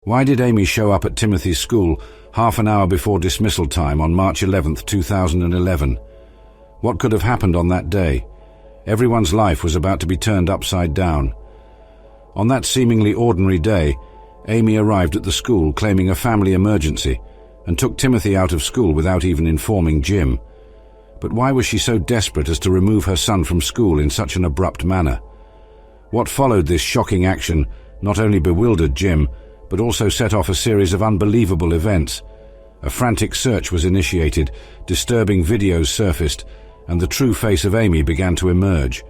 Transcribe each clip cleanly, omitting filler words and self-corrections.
Why did Amy show up at Timothy's school half an hour before dismissal time on March 11th, 2011? What could have happened on that day? Everyone's life was about to be turned upside down. On that seemingly ordinary day, Amy arrived at the school claiming a family emergency and took Timothy out of school without even informing Jim. But why was she so desperate as to remove her son from school in such an abrupt manner? What followed this shocking action not only bewildered Jim, but also set off a series of unbelievable events. A frantic search was initiated, disturbing videos surfaced, and the true face of Amy began to emerge.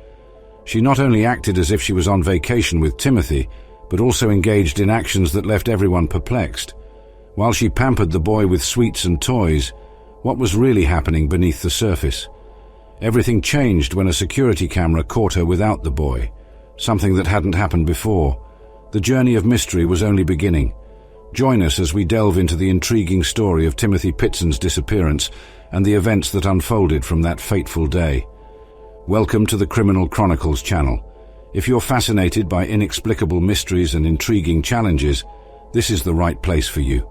She not only acted as if she was on vacation with Timothy, but also engaged in actions that left everyone perplexed. While she pampered the boy with sweets and toys, what was really happening beneath the surface? Everything changed when a security camera caught her without the boy, something that hadn't happened before. The journey of mystery was only beginning. Join us as we delve into the intriguing story of Timothy Pitson's disappearance and the events that unfolded from that fateful day. Welcome to the Criminal Chronicles channel. If you're fascinated by inexplicable mysteries and intriguing challenges, this is the right place for you.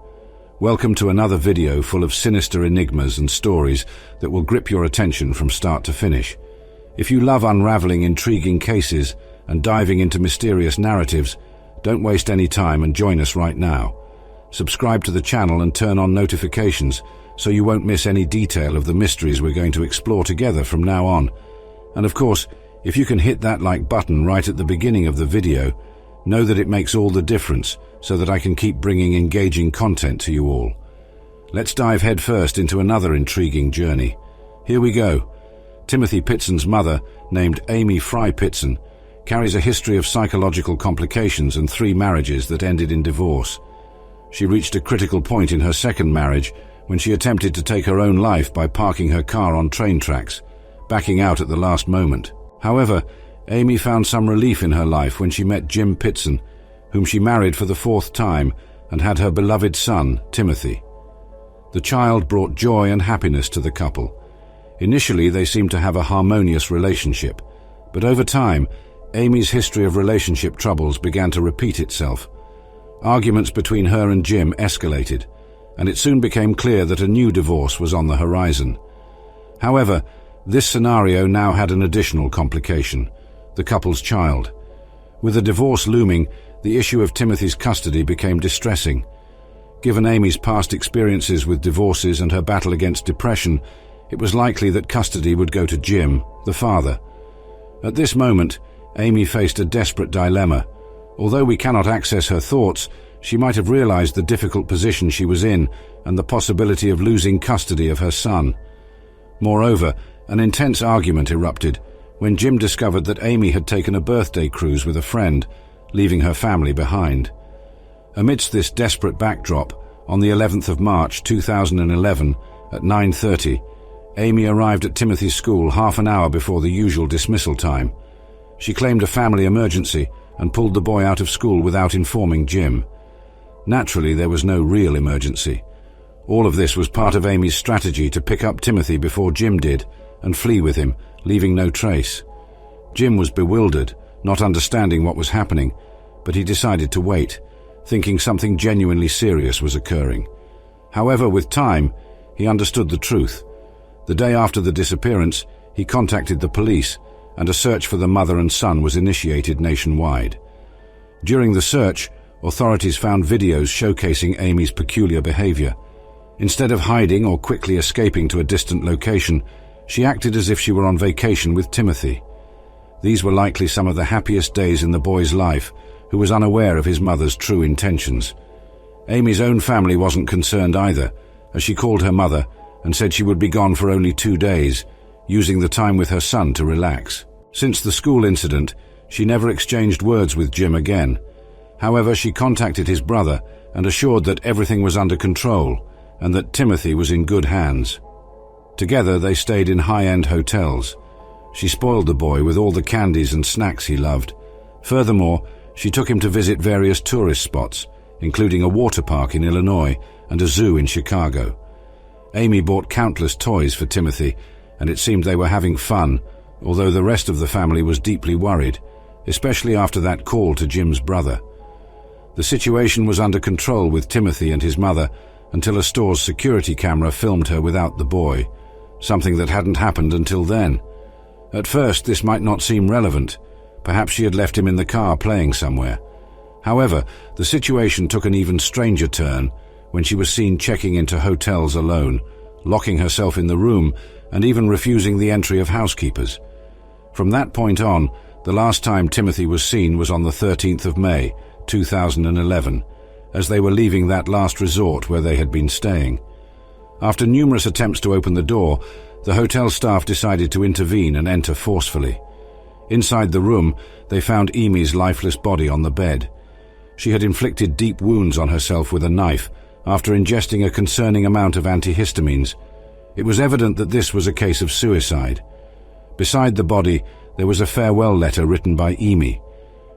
Welcome to another video full of sinister enigmas and stories that will grip your attention from start to finish. If you love unraveling intriguing cases and diving into mysterious narratives, don't waste any time and join us right now. Subscribe to the channel and turn on notifications so you won't miss any detail of the mysteries we're going to explore together from now on. And of course, if you can hit that like button right at the beginning of the video, know that it makes all the difference so that I can keep bringing engaging content to you all. Let's dive headfirst into another intriguing journey. Here we go. Timothy Pitson's mother, named Amy Fry Pitson, carries a history of psychological complications and 3 marriages that ended in divorce. She reached a critical point in her second marriage when she attempted to take her own life by parking her car on train tracks, backing out at the last moment. However, Amy found some relief in her life when she met Jim Pitson, whom she married for the 4th time and had her beloved son, Timothy. The child brought joy and happiness to the couple. Initially, they seemed to have a harmonious relationship, but over time, Amy's history of relationship troubles began to repeat itself. Arguments between her and Jim escalated, and it soon became clear that a new divorce was on the horizon. However, this scenario now had an additional complication: the couple's child. With the divorce looming, the issue of Timothy's custody became distressing. Given Amy's past experiences with divorces and her battle against depression, it was likely that custody would go to Jim, the father. At this moment, Amy faced a desperate dilemma. Although we cannot access her thoughts, she might have realized the difficult position she was in and the possibility of losing custody of her son. Moreover, an intense argument erupted when Jim discovered that Amy had taken a birthday cruise with a friend, leaving her family behind. Amidst this desperate backdrop, on the 11th of March 2011 at 9:30, Amy arrived at Timothy's school half an hour before the usual dismissal time. She claimed a family emergency and pulled the boy out of school without informing Jim. Naturally, there was no real emergency. All of this was part of Amy's strategy to pick up Timothy before Jim did and flee with him, leaving no trace. Jim was bewildered, not understanding what was happening, but he decided to wait, thinking something genuinely serious was occurring. However, with time, he understood the truth. The day after the disappearance, he contacted the police, and a search for the mother and son was initiated nationwide. During the search, authorities found videos showcasing Amy's peculiar behavior. Instead of hiding or quickly escaping to a distant location, she acted as if she were on vacation with Timothy. These were likely some of the happiest days in the boy's life, who was unaware of his mother's true intentions. Amy's own family wasn't concerned either, as she called her mother and said she would be gone for only 2 days, using the time with her son to relax. Since the school incident, she never exchanged words with Jim again. However, she contacted his brother and assured that everything was under control and that Timothy was in good hands. Together, they stayed in high-end hotels. She spoiled the boy with all the candies and snacks he loved. Furthermore, she took him to visit various tourist spots, including a water park in Illinois and a zoo in Chicago. Amy bought countless toys for Timothy, and it seemed they were having fun, although the rest of the family was deeply worried, especially after that call to Jim's brother. The situation was under control with Timothy and his mother until a store's security camera filmed her without the boy, something that hadn't happened until then. At first, this might not seem relevant. Perhaps she had left him in the car playing somewhere. However, the situation took an even stranger turn when she was seen checking into hotels alone, locking herself in the room, and even refusing the entry of housekeepers. From that point on, the last time Timothy was seen was on the 13th of May, 2011, as they were leaving that last resort where they had been staying. After numerous attempts to open the door, the hotel staff decided to intervene and enter forcefully. Inside the room, they found Amy's lifeless body on the bed. She had inflicted deep wounds on herself with a knife after ingesting a concerning amount of antihistamines. It was evident that this was a case of suicide. Beside the body, there was a farewell letter written by Amy.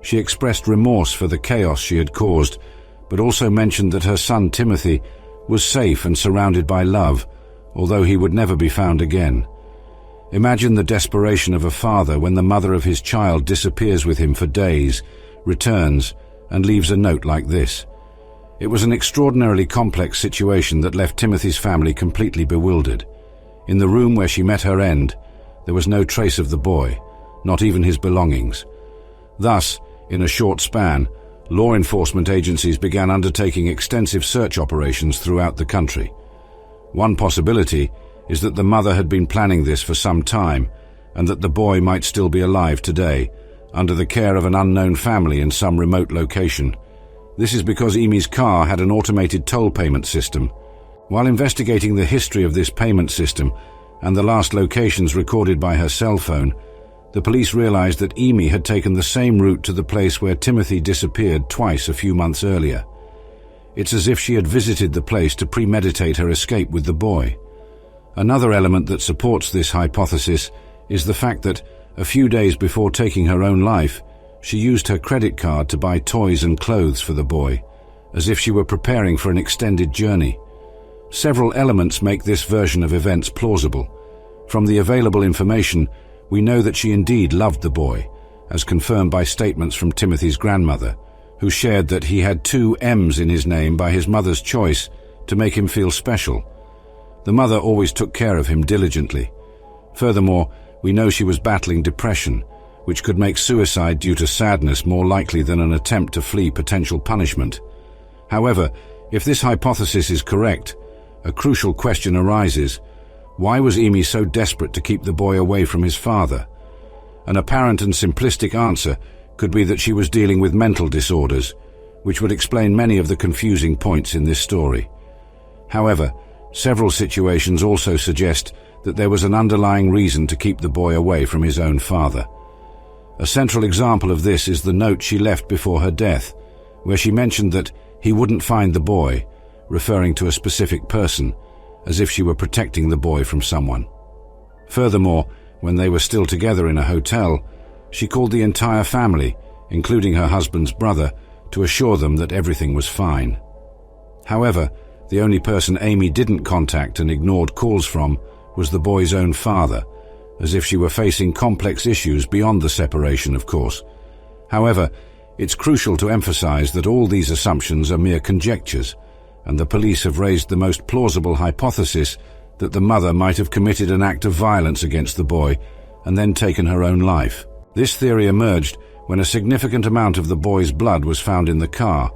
She expressed remorse for the chaos she had caused, but also mentioned that her son Timothy was safe and surrounded by love, although he would never be found again. Imagine the desperation of a father when the mother of his child disappears with him for days, returns, and leaves a note like this. It was an extraordinarily complex situation that left Timothy's family completely bewildered. In the room where she met her end, there was no trace of the boy, not even his belongings. Thus, in a short span, law enforcement agencies began undertaking extensive search operations throughout the country. One possibility is that the mother had been planning this for some time, and that the boy might still be alive today, under the care of an unknown family in some remote location. This is because Amy's car had an automated toll payment system. While investigating the history of this payment system and the last locations recorded by her cell phone, the police realized that Amy had taken the same route to the place where Timothy disappeared twice a few months earlier. It's as if she had visited the place to premeditate her escape with the boy. Another element that supports this hypothesis is the fact that, a few days before taking her own life, she used her credit card to buy toys and clothes for the boy, as if she were preparing for an extended journey. Several elements make this version of events plausible. From the available information, we know that she indeed loved the boy, as confirmed by statements from Timothy's grandmother, who shared that he had 2 M's in his name by his mother's choice to make him feel special. The mother always took care of him diligently. Furthermore, we know she was battling depression, which could make suicide due to sadness more likely than an attempt to flee potential punishment. However, if this hypothesis is correct, a crucial question arises. Why was Amy so desperate to keep the boy away from his father? An apparent and simplistic answer could be that she was dealing with mental disorders, which would explain many of the confusing points in this story. However, several situations also suggest that there was an underlying reason to keep the boy away from his own father. A central example of this is the note she left before her death, where she mentioned that he wouldn't find the boy, referring to a specific person, as if she were protecting the boy from someone. Furthermore, when they were still together in a hotel, she called the entire family, including her husband's brother, to assure them that everything was fine. However, the only person Amy didn't contact and ignored calls from was the boy's own father, as if she were facing complex issues beyond the separation, of course. However, it's crucial to emphasize that all these assumptions are mere conjectures, and the police have raised the most plausible hypothesis that the mother might have committed an act of violence against the boy and then taken her own life. This theory emerged when a significant amount of the boy's blood was found in the car,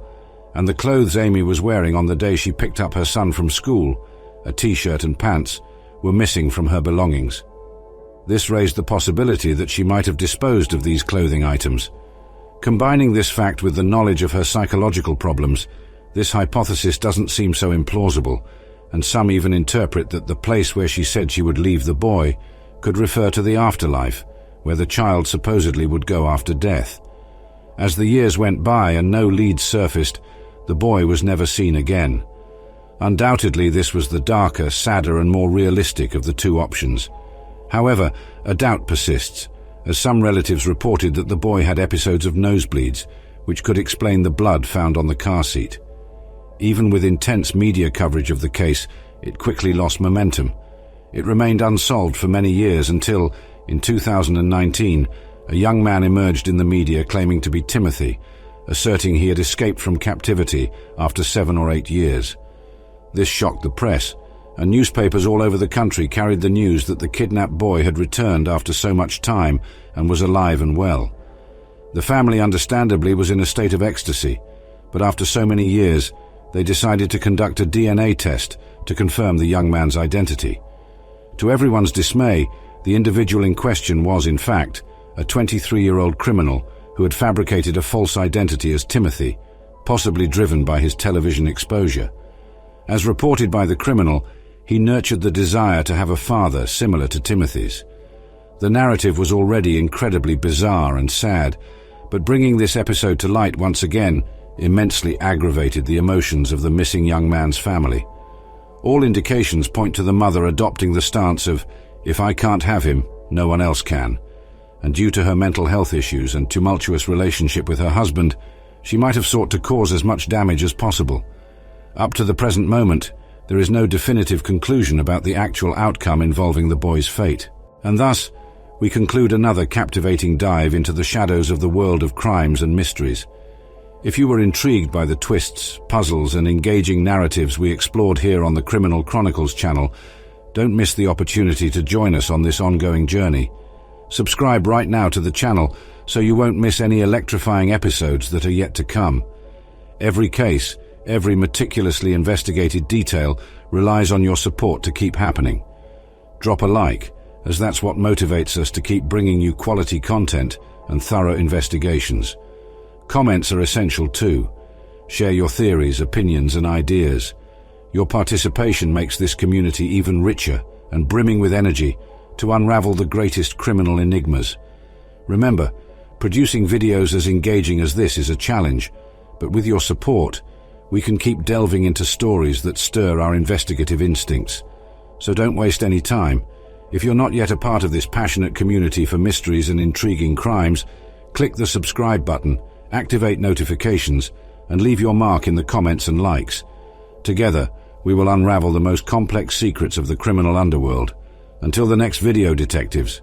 and the clothes Amy was wearing on the day she picked up her son from school, a t-shirt and pants, were missing from her belongings. This raised the possibility that she might have disposed of these clothing items. Combining this fact with the knowledge of her psychological problems, this hypothesis doesn't seem so implausible, and some even interpret that the place where she said she would leave the boy could refer to the afterlife, where the child supposedly would go after death. As the years went by and no leads surfaced, the boy was never seen again. Undoubtedly, this was the darker, sadder, and more realistic of the two options. However, a doubt persists, as some relatives reported that the boy had episodes of nosebleeds, which could explain the blood found on the car seat. Even with intense media coverage of the case, it quickly lost momentum. It remained unsolved for many years until, in 2019, a young man emerged in the media claiming to be Timothy, asserting he had escaped from captivity after 7 or 8 years. This shocked the press, and newspapers all over the country carried the news that the kidnapped boy had returned after so much time and was alive and well. The family, understandably, was in a state of ecstasy, but after so many years, they decided to conduct a DNA test to confirm the young man's identity. To everyone's dismay, the individual in question was, in fact, a 23-year-old criminal who had fabricated a false identity as Timothy, possibly driven by his television exposure. As reported by the criminal, he nurtured the desire to have a father similar to Timothy's. The narrative was already incredibly bizarre and sad, but bringing this episode to light once again immensely aggravated the emotions of the missing young man's family. All indications point to the mother adopting the stance of, "If I can't have him, no one else can." And due to her mental health issues and tumultuous relationship with her husband, she might have sought to cause as much damage as possible. Up to the present moment, there is no definitive conclusion about the actual outcome involving the boy's fate. And thus, we conclude another captivating dive into the shadows of the world of crimes and mysteries. If you were intrigued by the twists, puzzles, and engaging narratives we explored here on the Criminal Chronicles channel, don't miss the opportunity to join us on this ongoing journey. Subscribe right now to the channel so you won't miss any electrifying episodes that are yet to come. Every case, every meticulously investigated detail relies on your support to keep happening. Drop a like, as that's what motivates us to keep bringing you quality content and thorough investigations. Comments are essential too. Share your theories, opinions, and ideas. Your participation makes this community even richer and brimming with energy to unravel the greatest criminal enigmas. Remember, producing videos as engaging as this is a challenge, but with your support, we can keep delving into stories that stir our investigative instincts. So don't waste any time. If you're not yet a part of this passionate community for mysteries and intriguing crimes, click the subscribe button, activate notifications, and leave your mark in the comments and likes. Together, we will unravel the most complex secrets of the criminal underworld. Until the next video, detectives.